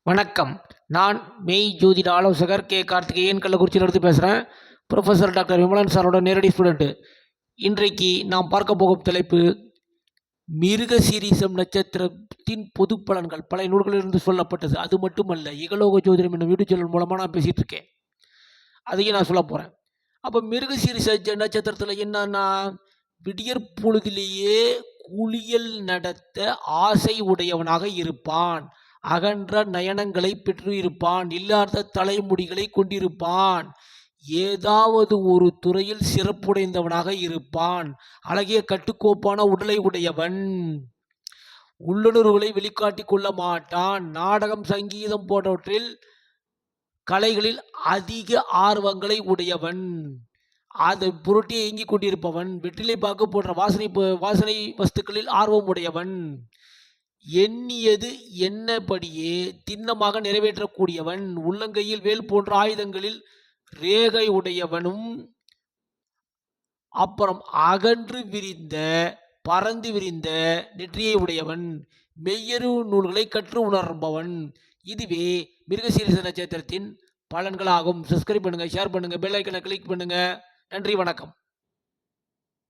வணக்கம். நான் மெய் ஜோதிட ஆலோசகர் கே. கார்த்திகேயன், கள்ளக்குறிச்சியிலிருந்து பேசுகிறேன். ப்ரொஃபஸர் டாக்டர் விமலன் சாரோட நேரடி ஸ்டூடெண்ட்டு. இன்றைக்கு நாம் பார்க்க போகும் தலைப்பு மிருகசீரிஷம் நட்சத்திரத்தின் பொது பலன்கள். பல நூல்களிலிருந்து சொல்லப்பட்டது. அது மட்டுமல்ல, இகலோக ஜோதிடம் என்னும் யூடியூப் சேனல் மூலமாக நான் பேசிகிட்டு இருக்கேன். அதையும் நான் சொல்ல போகிறேன். அப்போ மிருகசீரிஷ நட்சத்திரத்தில் என்னன்னா, விடியற் பொழுதிலேயே குளியல் நடத்த ஆசை உடையவனாக இருப்பான். அகன்ற நயனங்களை பெற்று இருப்பான். இல்லாத தலைமுடிகளை கொண்டிருப்பான். ஏதாவது ஒரு துறையில் சிறப்புடைந்தவனாக இருப்பான். அழகிய கட்டுக்கோப்பான உடலை உடையவன். உள்ளுணர்வுகளை வெளிக்காட்டிக் கொள்ள மாட்டான். நாடகம், சங்கீதம் போன்றவற்றில் கலைகளில் அதிக ஆர்வங்களை உடையவன். அதை பொருட்டியே இயங்கிக் கொண்டிருப்பவன். வெற்றிலை பாக்கு போன்ற வாசனை வஸ்துக்களில் ஆர்வம் உடையவன். எண்ணியது என்னபடியே திண்ணமாக நிறைவேற்றக்கூடியவன். உள்ளங்கையில் வேல் போன்ற ஆயுதங்களில் ரேகை உடையவனும், அப்புறம் அகன்று விரிந்த பறந்து விரிந்த நெற்றியை உடையவன். மெய்யறிவு நூல்களை கற்று உணர்பவன். இதுவே மிருகசீரிஷ நட்சத்திரத்தின் பலன்களாகும். சப்ஸ்கிரைப் பண்ணுங்க, ஷேர் பண்ணுங்க, பெல் ஐக்கனை கிளிக் பண்ணுங்க. நன்றி, வணக்கம்.